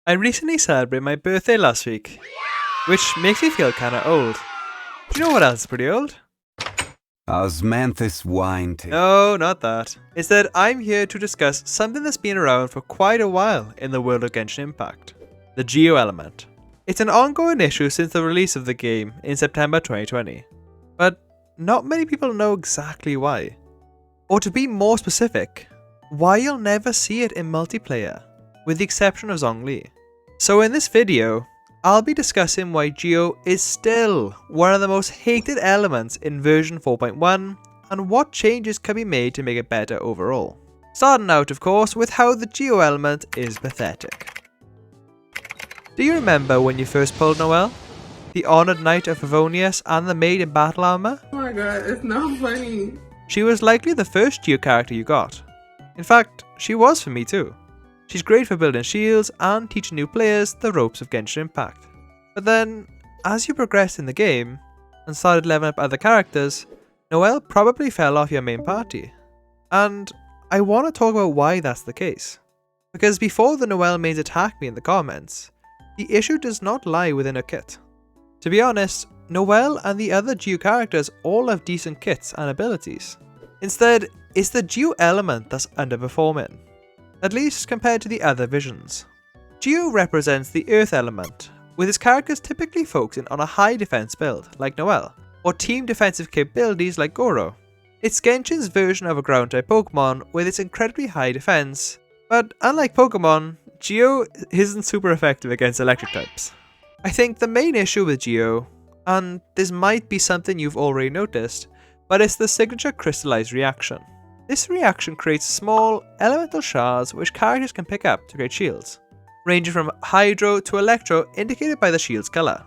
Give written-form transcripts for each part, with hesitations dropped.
I recently celebrated my birthday last week, which makes me feel kinda old. Do you know what else is pretty old? Osmanthus wine tea. No, not that. Instead, I'm here to discuss something that's been around for quite a while in the world of Genshin Impact. The Geo Element. It's an ongoing issue since the release of the game in September 2020. But not many people know exactly why. Or to be more specific, why you'll never see it in multiplayer, with the exception of Zhongli. So in this video, I'll be discussing why Geo is still one of the most hated elements in version 4.1 and what changes can be made to make it better overall. Starting out of course with how the Geo element is pathetic. Do you remember when you first pulled Noelle? The Honoured Knight of Favonius and the Maid in Battle Armor? Oh my god, it's not funny. She was likely the first Geo character you got. In fact, she was for me too. She's great for building shields and teaching new players the ropes of Genshin Impact. But then, as you progressed in the game, and started leveling up other characters, Noelle probably fell off your main party. And I want to talk about why that's the case. Because before the Noelle mains attack me in the comments, the issue does not lie within her kit. To be honest, Noelle and the other Geo characters all have decent kits and abilities. Instead, it's the Geo element that's underperforming, at least compared to the other visions. Geo represents the Earth element, with its characters typically focusing on a high defense build, like Noelle, or team defensive capabilities like Goro. It's Genshin's version of a ground type Pokemon with its incredibly high defense, but unlike Pokemon, Geo isn't super effective against electric types. I think the main issue with Geo, and this might be something you've already noticed, but it's the signature Crystalise reaction. This reaction creates small, elemental shards which characters can pick up to create shields, ranging from Hydro to Electro indicated by the shield's colour.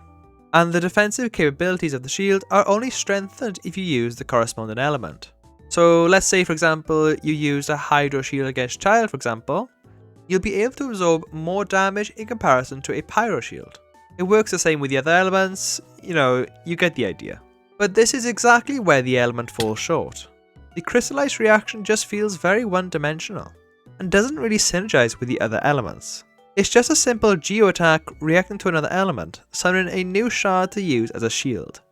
And the defensive capabilities of the shield are only strengthened if you use the corresponding element. So let's say for example you use a Hydro shield against Child for example, you'll be able to absorb more damage in comparison to a Pyro shield. It works the same with the other elements, you get the idea. But this is exactly where the element falls short. The Crystalise reaction just feels very one-dimensional, and doesn't really synergize with the other elements. It's just a simple Geo attack reacting to another element, summoning a new shard to use as a shield.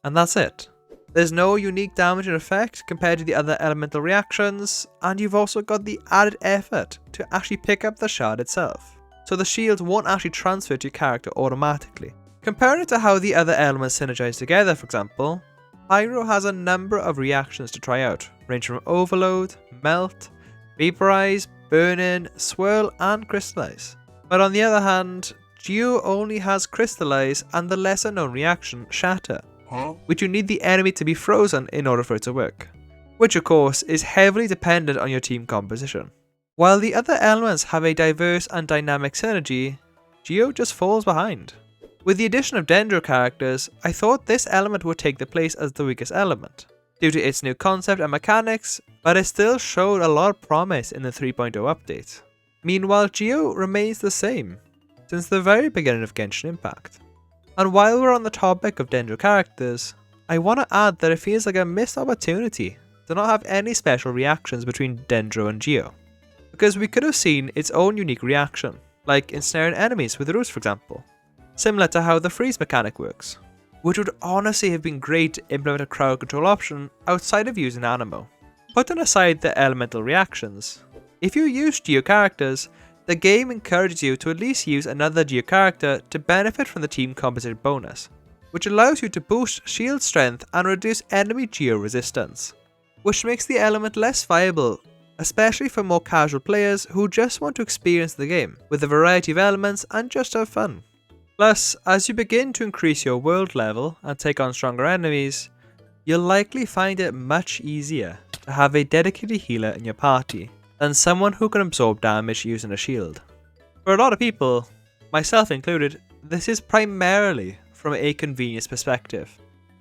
And that's it. There's no unique damage and effect compared to the other elemental reactions, and you've also got the added effort to actually pick up the shard itself. So the shield won't actually transfer to your character automatically. Comparing it to how the other elements synergize together, for example, Pyro has a number of reactions to try out, ranging from Overload, Melt, Vaporize, Burn-In, Swirl and Crystalise. But on the other hand, Geo only has Crystalise and the lesser known reaction, Shatter, which you need the enemy to be frozen in order for it to work, which of course is heavily dependent on your team composition. While the other elements have a diverse and dynamic synergy, Geo just falls behind. With the addition of Dendro characters, I thought this element would take the place as the weakest element, due to its new concept and mechanics, but it still showed a lot of promise in the 3.0 update. Meanwhile, Geo remains the same, since the very beginning of Genshin Impact. And while we're on the topic of Dendro characters, I want to add that it feels like a missed opportunity to not have any special reactions between Dendro and Geo. Because we could have seen its own unique reaction, like ensnaring enemies with roots for example, similar to how the freeze mechanic works, which would honestly have been great to implement a crowd control option outside of using Anemo. Putting aside the elemental reactions, if you use Geo characters, the game encourages you to at least use another Geo character to benefit from the team composite bonus, which allows you to boost shield strength and reduce enemy Geo resistance, which makes the element less viable, especially for more casual players who just want to experience the game with a variety of elements and just have fun. Plus, as you begin to increase your world level and take on stronger enemies, you'll likely find it much easier to have a dedicated healer in your party than someone who can absorb damage using a shield. For a lot of people, myself included, this is primarily from a convenience perspective,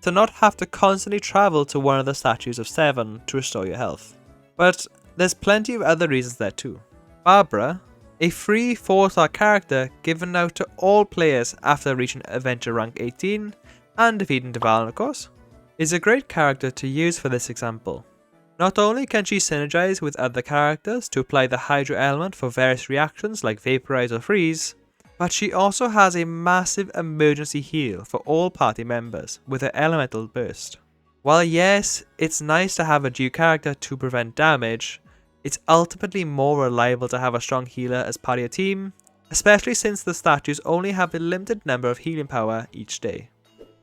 to not have to constantly travel to one of the statues of 7 to restore your health. But there's plenty of other reasons there too. Barbara, a free 4-star character given out to all players after reaching Adventure rank 18 and defeating Dvalin of course, is a great character to use for this example. Not only can she synergize with other characters to apply the Hydro element for various reactions like Vaporize or Freeze, But she also has a massive emergency heal for all party members with her elemental burst. While yes, it's nice to have a Geo character to prevent damage, it's ultimately more reliable to have a strong healer as part of your team, especially since the statues only have a limited number of healing power each day.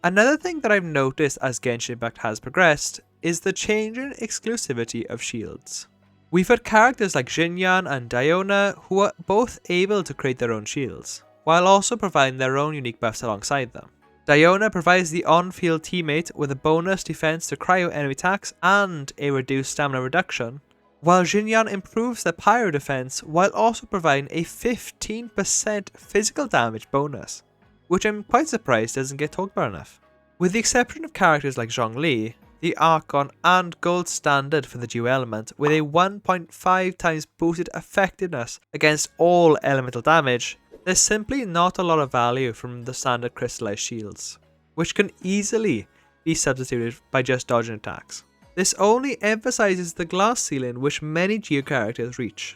Another thing that I've noticed as Genshin Impact has progressed is the change in exclusivity of shields. We've had characters like Xinyan and Diona who are both able to create their own shields, while also providing their own unique buffs alongside them. Diona provides the on-field teammate with a bonus defense to Cryo enemy attacks and a reduced stamina reduction, while Xinyan improves their pyro defense while also providing a 15% physical damage bonus, which I'm quite surprised doesn't get talked about enough. With the exception of characters like Zhongli, the Archon and gold standard for the Geo Element with a 1.5 times boosted effectiveness against all elemental damage, there's simply not a lot of value from the standard Crystalise shields, which can easily be substituted by just dodging attacks. This only emphasises the glass ceiling which many Geo characters reach,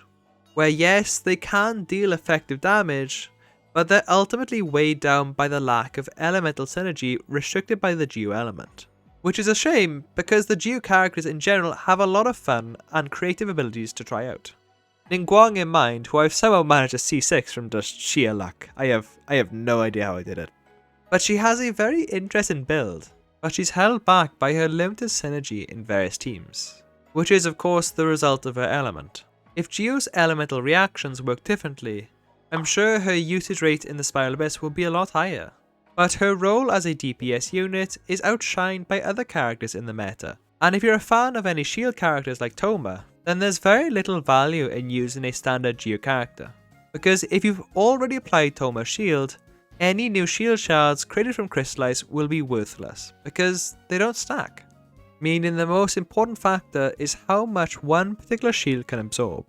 where yes, they can deal effective damage, but they're ultimately weighed down by the lack of elemental synergy restricted by the Geo Element. Which is a shame because the Geo characters in general have a lot of fun and creative abilities to try out. Ningguang in mind, who I've somehow managed to C6 from just sheer luck. I have no idea how I did it. But she has a very interesting build, but she's held back by her limited synergy in various teams, which is of course the result of her element. If Geo's elemental reactions work differently, I'm sure her usage rate in the Sprial Abyss will be a lot higher. But her role as a DPS unit is outshined by other characters in the meta, and if you're a fan of any shield characters like Thoma, then there's very little value in using a standard Geo character, because if you've already applied Thoma's shield, any new shield shards created from Crystalise will be worthless, because they don't stack, meaning the most important factor is how much one particular shield can absorb,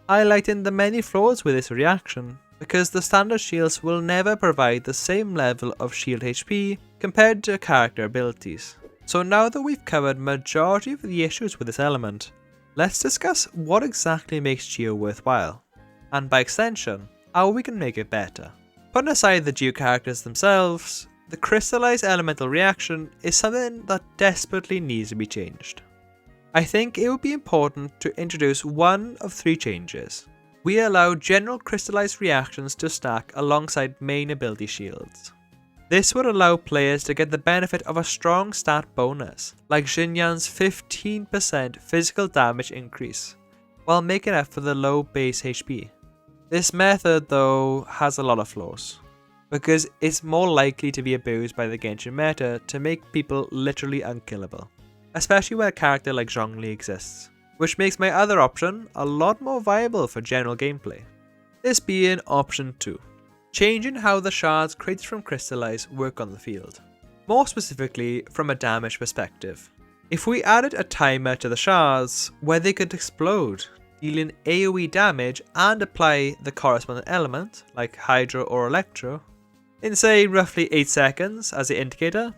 highlighting the many flaws with this reaction, because the standard shields will never provide the same level of shield HP compared to character abilities. So now that we've covered majority of the issues with this element, let's discuss what exactly makes Geo worthwhile, and by extension, how we can make it better. Putting aside the Geo characters themselves, the Crystalise elemental reaction is something that desperately needs to be changed. I think it would be important to introduce one of three changes. We allow general Crystalise reactions to stack alongside main ability shields. This would allow players to get the benefit of a strong stat bonus, like Xinyan's 15% physical damage increase, while making up for the low base HP. This method though has a lot of flaws, because it's more likely to be abused by the Genshin meta to make people literally unkillable, especially when a character like Zhongli exists, which makes my other option a lot more viable for general gameplay. This being option 2. Changing how the shards created from Crystalise work on the field. More specifically from a damage perspective. If we added a timer to the shards where they could explode, dealing AoE damage and apply the corresponding element, like Hydro or Electro, in say roughly 8 seconds as the indicator,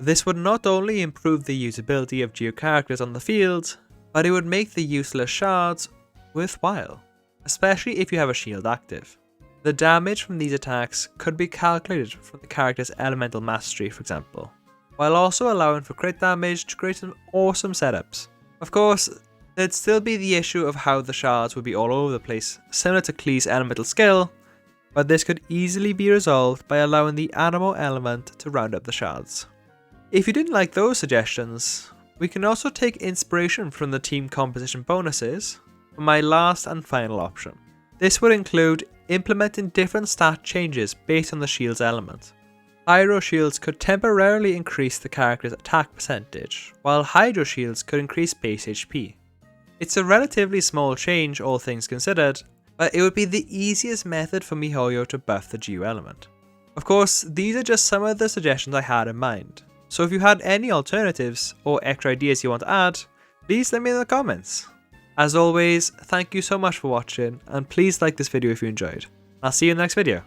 this would not only improve the usability of Geo characters on the field, but it would make the useless shards worthwhile, especially if you have a shield active. The damage from these attacks could be calculated from the character's elemental mastery, for example, while also allowing for crit damage to create some awesome setups. Of course, there'd still be the issue of how the shards would be all over the place, similar to Klee's elemental skill, but this could easily be resolved by allowing the animal element to round up the shards. If you didn't like those suggestions, we can also take inspiration from the team composition bonuses for my last and final option. This would include implementing different stat changes based on the shield's element. Pyro shields could temporarily increase the character's attack percentage, while Hydro shields could increase base HP. It's a relatively small change all things considered, but it would be the easiest method for MiHoYo to buff the Geo element. Of course, these are just some of the suggestions I had in mind. So if you had any alternatives or extra ideas you want to add, please let me know in the comments. As always, thank you so much for watching, and please like this video if you enjoyed. I'll see you in the next video.